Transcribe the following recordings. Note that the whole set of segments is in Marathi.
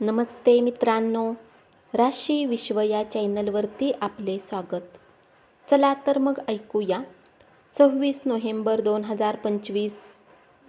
नमस्ते मित्रांनो, राशी विश्व या चॅनलवरती आपले स्वागत. चला तर मग ऐकूया 26 नोव्हेंबर 2025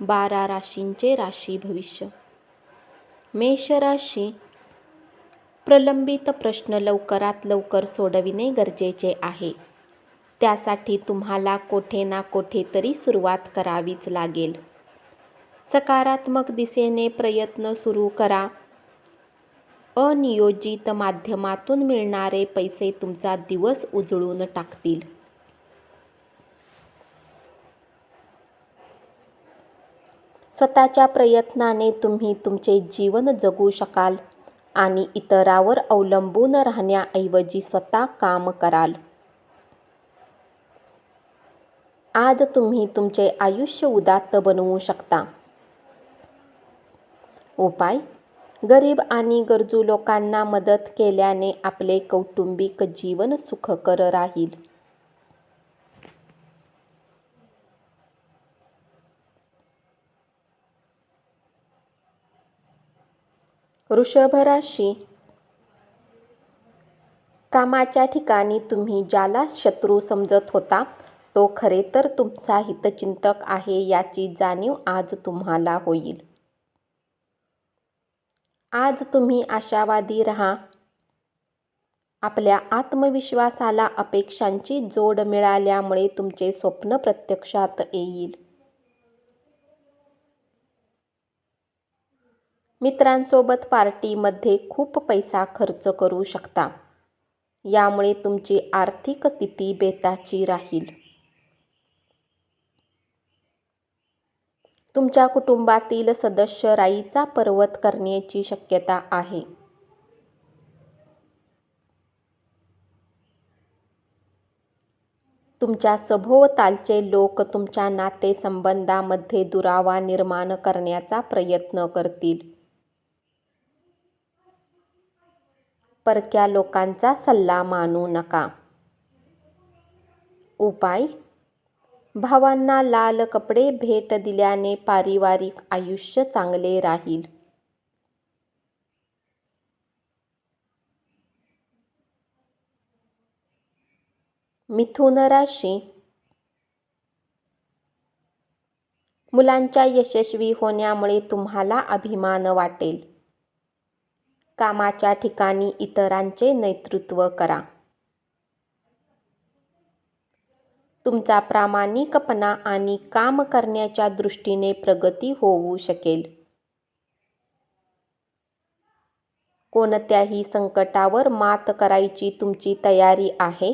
12 राशींचे राशी भविष्य. मेष राशी, प्रलंबित प्रश्न लवकरात लवकर सोडविणे गरजेचे आहे. त्यासाठी तुम्हाला कोठे ना कोठे तरी सुरुवात करावीच लागेल. सकारात्मक दिशेने प्रयत्न सुरू करा. अनियोजित माध्यमातून मिळणारे पैसे तुमचा दिवस उजळून टाकतील. स्वतःच्या प्रयत्नाने तुम्ही तुमचे जीवन जगू शकाल आणि इतरांवर अवलंबून राहण्याऐवजी स्वतः काम कराल. आज तुम्ही तुमचे आयुष्य उदात्त बनवू शकता. उपाय: गरीब आणि गरजू लोकांना मदत केल्याने आपले कौटुंबिक जीवन सुखकर राहील. वृषभ राशी, कामाच्या ठिकाणी तुम्ही ज्याला शत्रू समजत होता तो खरे तर तुमचा हितचिंतक आहे याची जाणीव आज तुम्हाला होईल. आज तुम्ही आशावादी राहा. आपल्या आत्मविश्वासाला अपेक्षांची जोड मिळाल्यामुळे तुमचे स्वप्न प्रत्यक्षात येईल. मित्रांसोबत पार्टीमध्ये खूप पैसा खर्च करू शकता. यामुळे तुमची आर्थिक स्थिती बेताची राहील. तुमच्या कुटुंबातील सदस्य राईचा पर्वत करण्याची शक्यता आहे. तुमच्या सभोवतालचे लोक तुमच्या नातेसंबंधामध्ये दुरावा निर्माण करण्याचा प्रयत्न करतील. परक्या लोकांचा सल्ला मानू नका. उपाय: भावांना लाल कपडे भेट दिल्याने पारिवारिक आयुष्य चांगले राहील. मिथुन राशी, मुलांच्या यशस्वी होण्यामुळे तुम्हाला अभिमान वाटेल. कामाच्या ठिकाणी इतरांचे नेतृत्व करा. तुमचा प्रामाणिकपणा आणि काम करण्याच्या दृष्टीने प्रगती होऊ शकेल. कोणत्याही संकटावर मात करायची तुमची तयारी आहे.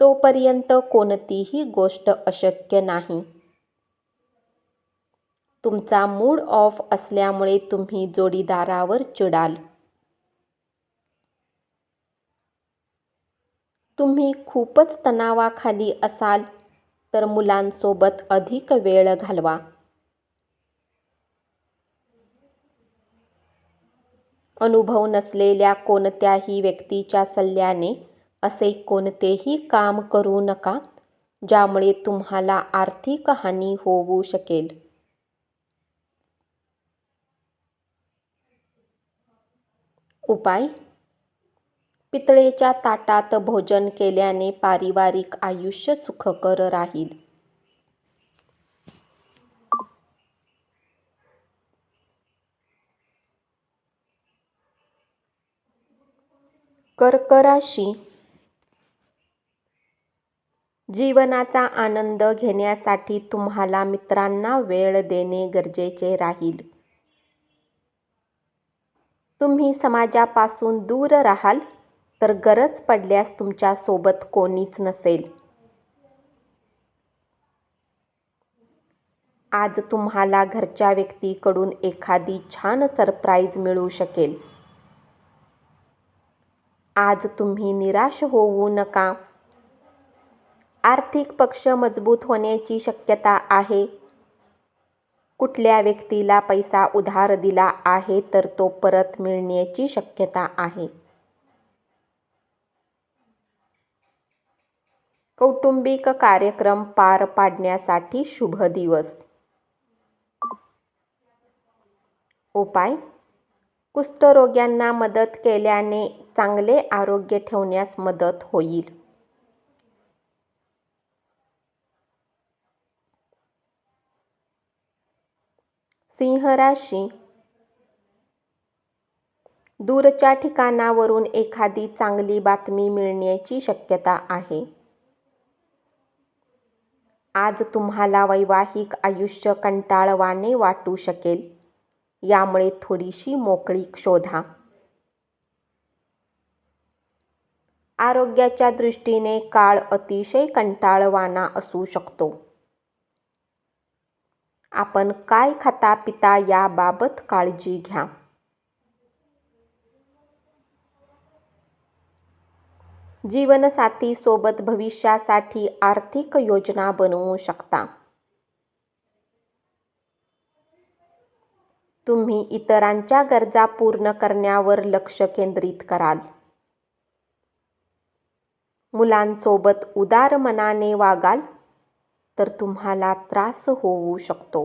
तोपर्यंत कोणतीही गोष्ट अशक्य नाही. तुमचा मूड ऑफ असल्यामुळे तुम्ही जोडीदारावर चिडाल. तुम्ही खूपच तणावाखाली असाल तर मुलांसोबत अधिक वेळ घालवा. अनुभव नसलेल्या कोणत्याही व्यक्तीच्या सल्ल्याने असे कोणतेही काम करू नका ज्यामुळे तुम्हाला आर्थिक हानी होऊ शकेल. उपाय: पितळेच्या ताटात भोजन केल्याने पारिवारिक आयुष्य सुखकर राहील. कर्क राशी, जीवनाचा आनंद घेण्यासाठी तुम्हाला मित्रांना वेळ देणे गरजेचे राहील. तुम्ही समाजापासून दूर राहाल तर गरज पडल्यास तुमच्या सोबत कोणीच नसेल. आज तुम्हाला घरच्या व्यक्तीकडून एखादी छान सरप्राईज मिळू शकेल. आज तुम्ही निराश होऊ नका. आर्थिक पक्ष मजबूत होण्याची शक्यता आहे. कुठल्या व्यक्तीला पैसा उधार दिला आहे तर तो परत मिळण्याची शक्यता आहे. कौटुंबिक कार्यक्रम पार पाडण्यासाठी शुभ दिवस. उपाय: कुष्ठरोग्यांना मदत केल्याने चांगले आरोग्य ठेवण्यास मदत होईल. सिंह राशी. दूरच्या ठिकाणावरून एखादी चांगली बातमी मिळण्याची शक्यता आहे. आज तुम्हाला वैवाहिक आयुष्य कंटाळवाणे वाटू शकेल, यामुळे थोडीशी मोकळीक शोधा. आरोग्याच्या दृष्टीने काळ अतिशय कंटाळवाणा असू शकतो. आपण काय खाता पिता याबाबत काळजी घ्या. जीवनसाथी सोबत भविष्यासाठी आर्थिक योजना बनवू शकता. तुम्ही इतरांच्या गरजा पूर्ण करण्यावर लक्ष केंद्रित कराल. मुलांसोबत उदार मनाने वागाल तर तुम्हाला त्रास होऊ शकतो.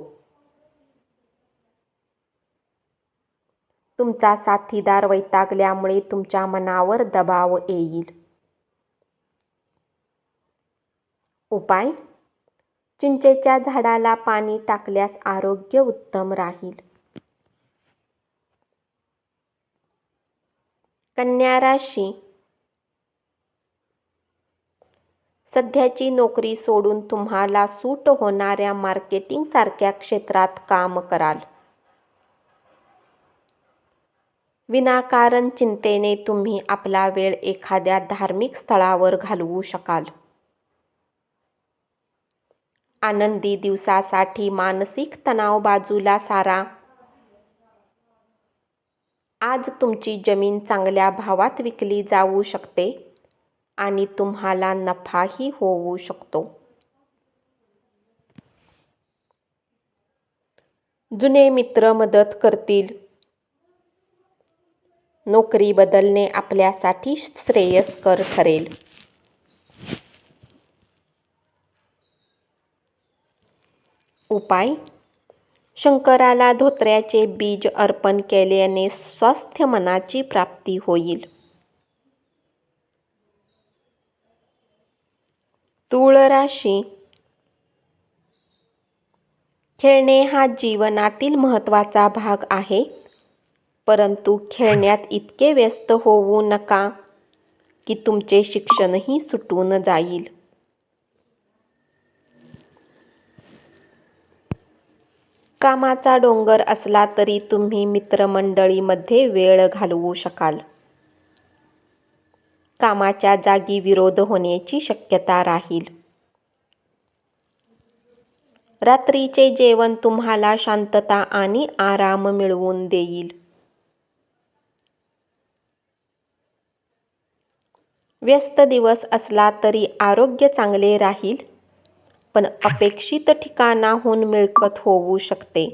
तुमचा साथीदार वैतागल्यामुळे तुमच्या मनावर दबाव येईल. उपाय: चिंचेच्या झाडाला पाणी टाकल्यास आरोग्य उत्तम राहील. कन्या राशी. सध्याची नोकरी सोडून तुम्हाला सूट होणाऱ्या मार्केटिंग सारख्या क्षेत्रात काम कराल. विनाकारण चिंतेने तुम्ही आपला वेळ एखाद्या धार्मिक स्थळावर घालवू शकाल. आनंदी दिवसासाठी मानसिक तणाव बाजूला सारा. आज तुमची जमीन चांगल्या भावात विकली जाऊ शकते आणि तुम्हाला नफाही होऊ शकतो. जुने मित्र मदत करतील. नोकरी बदलणे आपल्यासाठी श्रेयस्कर ठरेल. उपाय: शंकराला धोत्र्याचे बीज अर्पण केल्याने स्वस्थ मनाची प्राप्ती होईल. तूळ राशी. खेळणे हा जीवनातील महत्त्वाचा भाग आहे, परंतु खेळण्यात इतके व्यस्त होऊ नका की तुमचे शिक्षणही सुटून जाईल. कामाचा डोंगर असला तरी तुम्ही मित्रमंडळीमध्ये वेळ घालवू शकाल. कामाच्या जागी विरोध होण्याची शक्यता राहील. रात्रीचे जेवण तुम्हाला शांतता आणि आराम मिळवून देईल. व्यस्त दिवस असला तरी आरोग्य चांगले राहील, पण अपेक्षित ठिकाणाहून मिळकत होऊ शकते.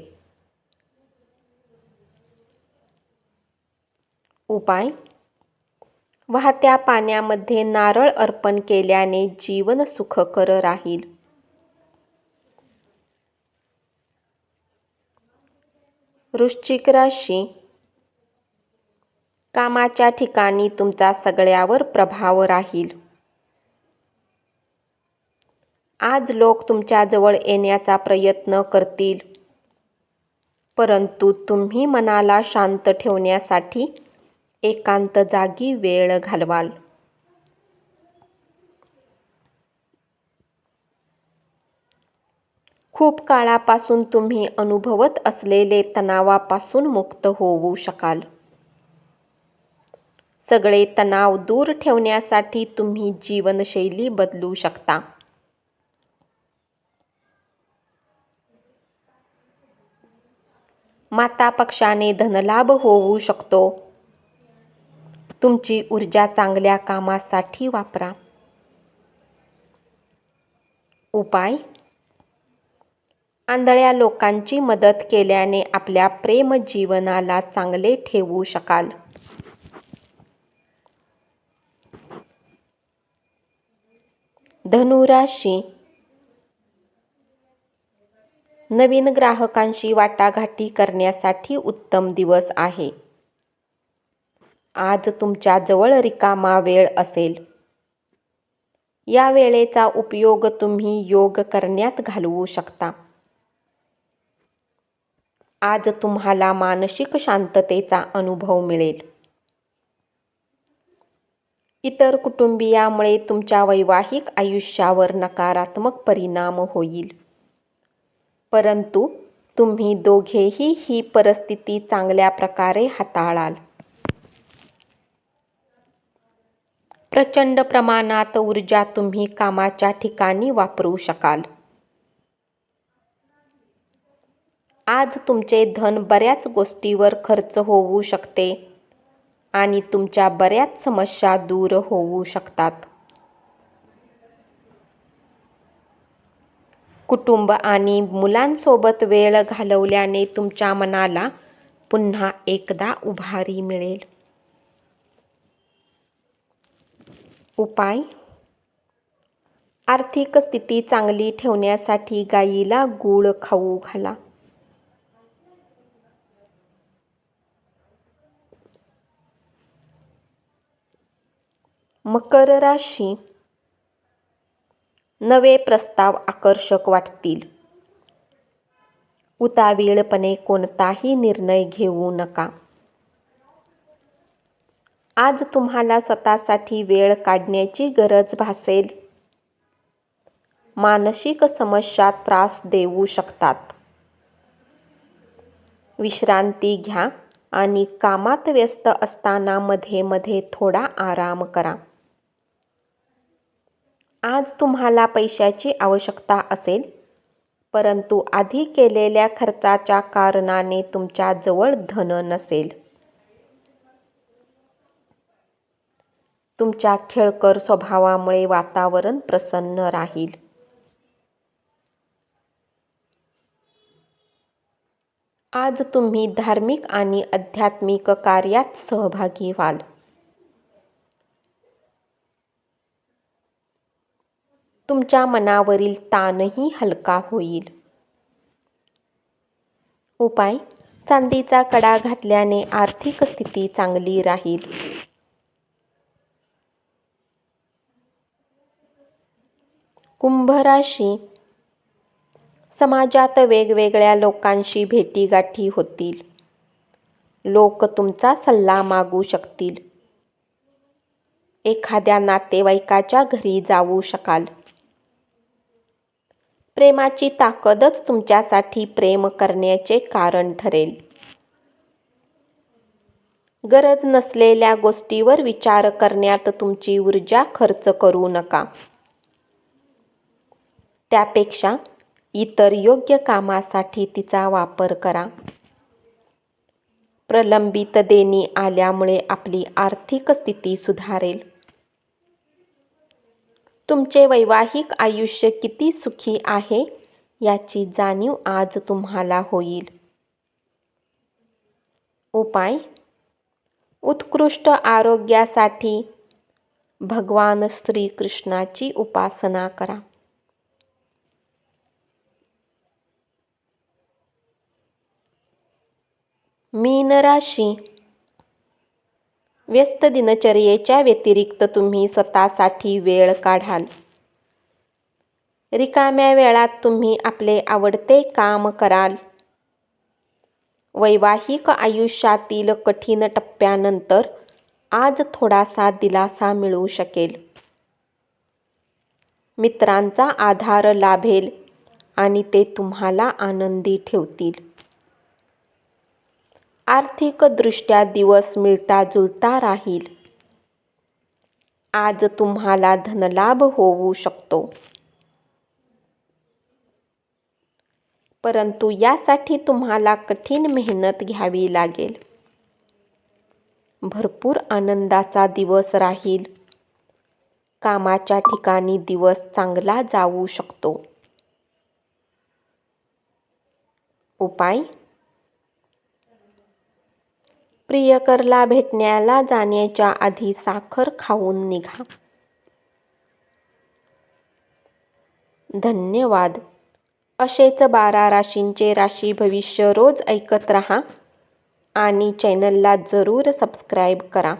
उपाय: वाहत्या पाण्यामध्ये नारळ अर्पण केल्याने जीवन सुखकर राहील. वृश्चिक राशी. कामाच्या ठिकाणी तुमचा सगळ्यावर प्रभाव राहील. आज लोक तुमच्या जवळ येण्याचा प्रयत्न करतील, परंतु तुम्ही मनाला शांत ठेवण्यासाठी एकांत जागी वेळ घालवाल. खूप काळापासून तुम्ही अनुभवत असलेले तणावापासून मुक्त होऊ शकाल. सगळे तणाव दूर ठेवण्यासाठी तुम्ही जीवनशैली बदलू शकता. माता पक्षाने धनलाभ होऊ शकतो. तुमची ऊर्जा चांगल्या कामासाठी वापरा. उपाय: आंधळ्या लोकांची मदत केल्याने आपल्या प्रेम जीवनाला चांगले ठेवू शकाल. धनु राशी. नवीन ग्राहकांशी वाटाघाटी करण्यासाठी उत्तम दिवस आहे. आज तुमच्याजवळ रिकामा वेळ असेल. या वेळेचा उपयोग तुम्ही योग करण्यात घालवू शकता. आज तुम्हाला मानसिक शांततेचा अनुभव मिळेल. इतर कुटुंबीयामुळे तुमच्या वैवाहिक आयुष्यावर नकारात्मक परिणाम होईल. परंतु तुम्ही दोघेही ही परिस्थिती चांगल्या प्रकारे हाताळाल. प्रचंड प्रमाणात ऊर्जा तुम्ही कामाच्या ठिकाणी वापरू शकाल. आज तुमचे धन बऱ्याच गोष्टीवर खर्च होऊ शकते आणि तुमच्या बऱ्याच समस्या दूर होऊ शकतात. कुटुंब आणि मुलांसोबत वेळ घालवल्याने तुमच्या मनाला पुन्हा एकदा उभारी मिळेल. उपाय: आर्थिक स्थिती चांगली ठेवण्यासाठी गायीला गूळ खाऊ घाला. मकर राशी: नवे प्रस्ताव आकर्षक वाटतील. उतावीळपणे कोणताही निर्णय घेऊ नका. आज तुम्हाला स्वतःसाठी वेळ काढण्याची गरज भासेल. मानसिक समस्या त्रास देऊ शकतात. विश्रांती घ्या आणि कामात व्यस्त असताना मध्ये मध्ये थोडा आराम करा. आज तुम्हाला पैशाची आवश्यकता असेल, परंतु आधी केलेल्या खर्चाच्या कारणाने तुमच्या जवळ धन नसेल. तुमच्या खेळकर स्वभावामुळे वातावरण प्रसन्न राहील. आज तुम्ही धार्मिक आणि आध्यात्मिक कार्यात सहभागी व्हाल. तुमच्या मनावरील ताणही हलका होईल. उपाय: चांदीचा कडा घातल्याने आर्थिक स्थिती चांगली राहील. कुंभ राशी: समाजात वेगवेगळ्या लोकांशी भेटीगाठी होतील. लोक तुमचा सल्ला मागू शकतील. एखाद्या नातेवाईकाच्या घरी जाऊ शकाल. प्रेमाची ताकदच तुमच्यासाठी प्रेम करण्याचे कारण ठरेल. गरज नसलेल्या गोष्टीवर विचार करण्यात तुमची ऊर्जा खर्च करू नका. त्यापेक्षा इतर योग्य कामासाठी तिचा वापर करा. प्रलंबित देणी आल्यामुळे आपली आर्थिक स्थिती सुधारेल. तुमचे वैवाहिक आयुष्य किती सुखी आहे याची जाणीव आज तुम्हाला होईल. उपाय: उत्कृष्ट आरोग्यासाठी भगवान श्रीकृष्णाची उपासना करा. मीन राशी: व्यस्त दिनचर्येच्या व्यतिरिक्त तुम्ही स्वतःसाठी वेळ काढाल. रिकाम्या वेळात तुम्ही आपले आवडते काम कराल. वैवाहिक आयुष्यातील कठीण टप्प्यानंतर आज थोडासा दिलासा मिळू शकेल. मित्रांचा आधार लाभेल आणि ते तुम्हाला आनंदी ठेवतील. आर्थिकदृष्ट्या दिवस मिळता जुळता राहील. आज तुम्हाला धनलाभ होऊ शकतो, परंतु यासाठी तुम्हाला कठीण मेहनत घ्यावी लागेल. भरपूर आनंदाचा दिवस राहील. कामाच्या ठिकाणी दिवस चांगला जाऊ शकतो. उपाय: प्रियकरला भेटण्याला जाण्याच्या आधी साखर खाऊन निघा. धन्यवाद. असेच 12 राशींचे राशी भविष्य रोज ऐकत रहा आणि चॅनलला जरूर सबस्क्राईब करा.